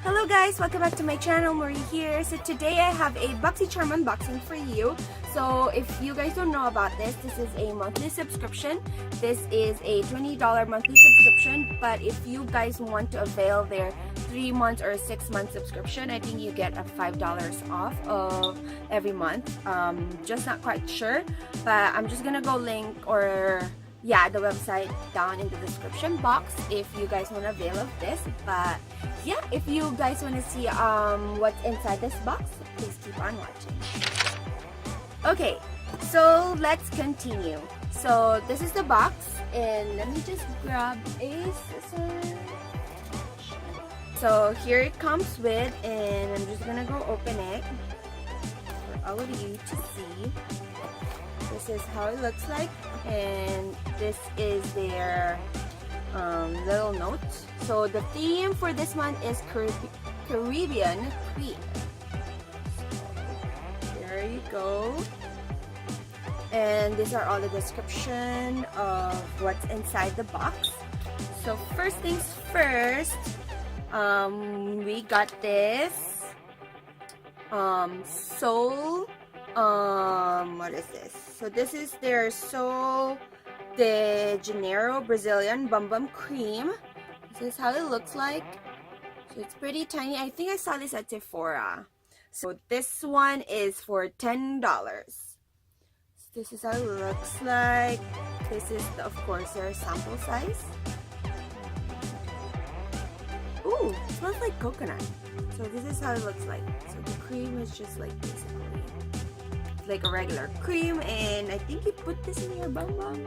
Hello guys, welcome back to my channel. Marie here. So today I have a BoxyCharm unboxing for you. So if you guys don't know about this is a monthly subscription. This is a $20 monthly subscription, but if you guys want to avail their 3 months or 6 month subscription, I think you get a $5 off of every month. Just not quite sure, but I'm just gonna go link the website down in the description box if you guys want to avail of this. But yeah, if you guys want to see what's inside this box, please keep on watching. Okay, so let's continue. So this is the box, and let me just grab a scissor. So here it comes with, and I'm just gonna go open it for all of you to see. This is how it looks like, and this is their little note. So the theme for this month is Caribbean Queen. So there you go. And these are all the description of what's inside the box. So first things first, we got this Soul. What is this? So this is their Sol de Janeiro Brazilian Bum Bum Cream. This is how it looks like. So it's pretty tiny. I think I saw this at Sephora. So this one is for $10. So this is how it looks like. This is, of course, their sample size. Ooh, it smells like coconut. So this is how it looks like. So the cream is just like basically like a regular cream, and I think you put this in your bum bum.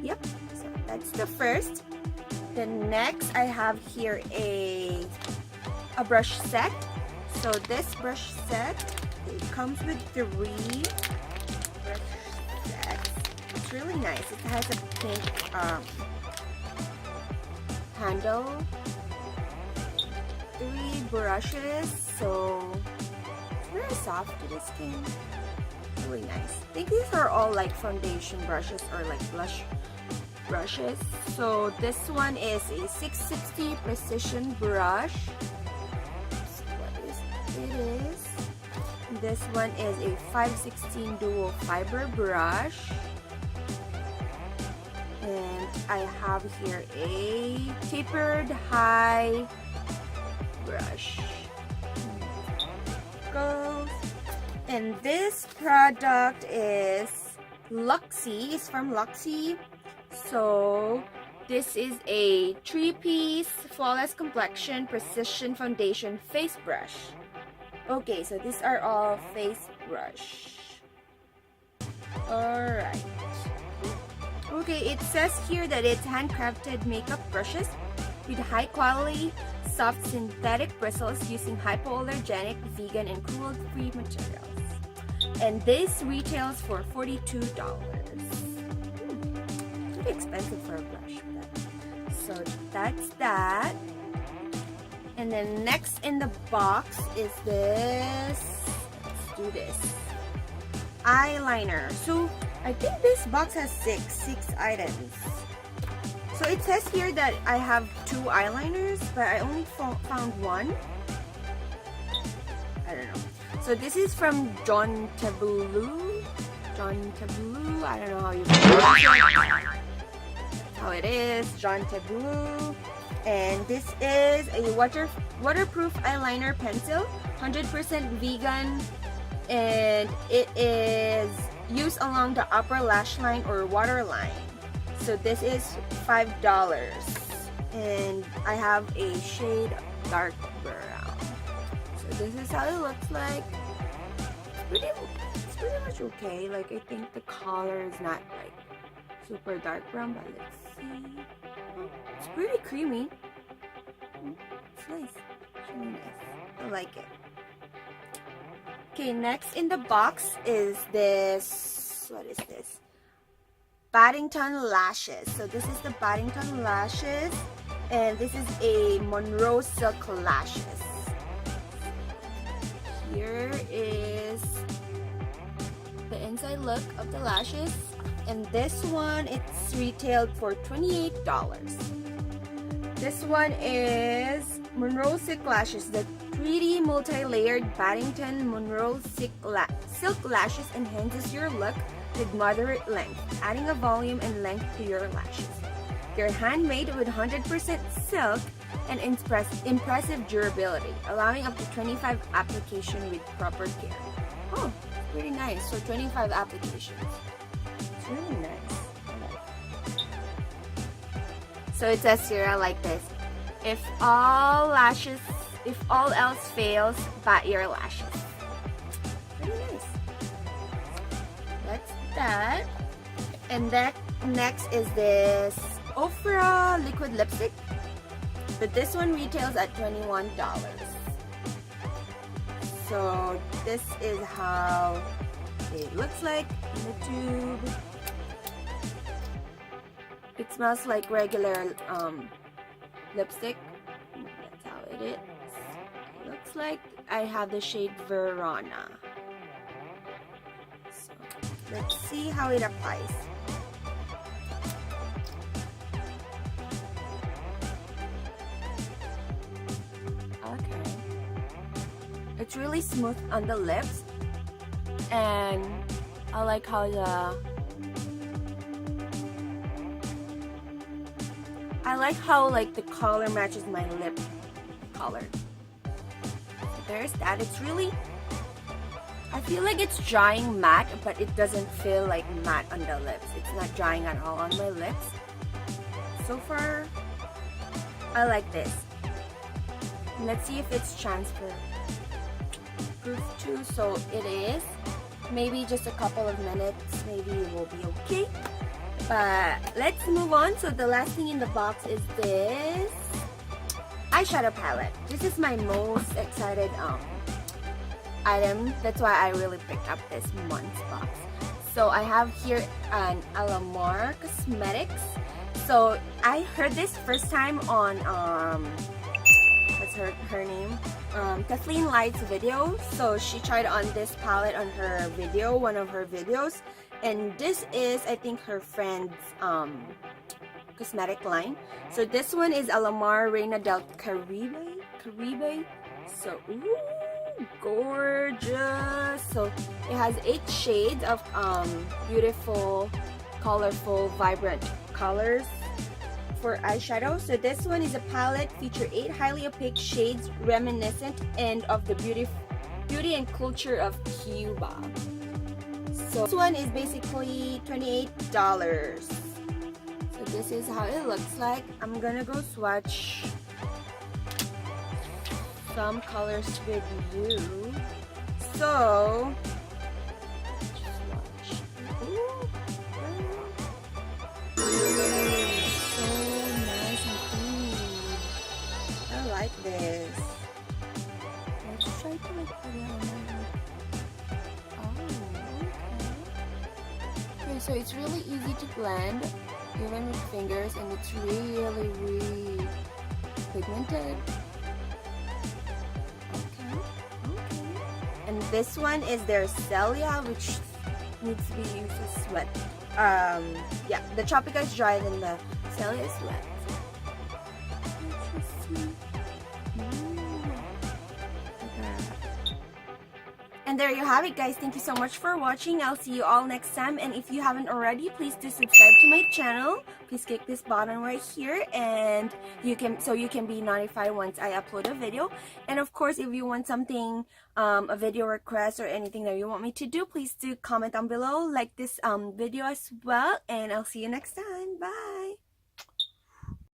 Yep, so that's the first. The next I have here a brush set. So this brush set, it comes with 3 brush sets. It's really nice. It has a pink handle, 3 brushes, so very soft to the skin, really nice. I think these are all like foundation brushes or like blush brushes. So this one is a 660 precision brush. That's what it is. This one is a 516 dual fiber brush, and I have here a tapered high brush. Goes. And this product is Luxy. It's from Luxy. So this is a 3-piece flawless complexion precision foundation face brush. Okay, so these are all face brush. Alright. Okay, it says here that it's handcrafted makeup brushes with high quality soft synthetic bristles using hypoallergenic, vegan, and cruelty-free materials. And this retails for $42. Pretty expensive for a brush. So that's that. And then next in the box is this. Let's do this. Eyeliner. So I think this box has six items. So it says here that I have 2 eyeliners, but I only found 1. I don't know. So this is from John Tabulu. I don't know how you pronounce it. How it is, John Tabulu. And this is a waterproof eyeliner pencil, 100% vegan, and it is used along the upper lash line or waterline. So this is $5, and I have a shade dark brown. So this is how it looks like. It's pretty much okay. Like, I think the color is not like super dark brown, but let's see. Oh, it's pretty creamy. It's nice. It's really nice. I like it. Okay, next in the box is this. What is this? Paddington lashes. So this is the Paddington lashes, and this is a Monroe silk lashes. Here is the inside look of the lashes, and this one, it's retailed for $28. This one is Monroe Silk Lashes. The 3D multi-layered Paddington Monroe Silk Lashes enhances your look with moderate length, adding a volume and length to your lashes. They're handmade with 100% silk and impressive durability, allowing up to 25 applications with proper care. Oh, pretty nice. So 25 applications. It's really nice. So it says here, I like this. If all else fails, bat your lashes. Pretty nice. That's that. And that next is this Ofra liquid lipstick. But this one retails at $21. So this is how it looks like in the tube. It smells like regular lipstick. That's how it is. It looks like I have the shade Verona. So let's see how it applies. Okay. It's really smooth on the lips, and I like how the color matches my lip color. So there's that. It's really, I feel like it's drying matte, but it doesn't feel like matte on the lips. It's not drying at all on my lips. So far, I like this. Let's see if it's transfer proof too. So it is. Maybe just a couple of minutes, maybe it will be okay. But let's move on. So the last thing in the box is this eyeshadow palette. This is my most excited item. That's why I really picked up this month's box. So I have here an Eyeliner Cosmetics. So I heard this first time on what's her name? Kathleen Light's video. So she tried on this palette on her video, one of her videos. And this is, I think, her friend's cosmetic line. So this one is Alamar Reina del Caribe. So, ooh, gorgeous. So it has 8 shades of beautiful, colorful, vibrant colors for eyeshadow. So this one is a palette feature 8 highly opaque shades reminiscent and of the beauty and culture of Cuba. So this one is basically $28. So this is how it looks like. I'm gonna go swatch some colors with you. So swatch. Ooh, so nice and clean. I like this. Let's try to put it on. So it's really easy to blend even with fingers, and it's really pigmented. Okay. And this one is their Celia, which needs to be used as wet. Yeah, the Tropica is drier than the Celia is wet. And there you have it, guys. Thank you so much for watching. I'll see you all next time. And if you haven't already, please do subscribe to my channel. Please click this button right here, and you can be notified once I upload a video. And of course, if you want something, a video request or anything that you want me to do, please do comment down below, like this video as well. And I'll see you next time. Bye.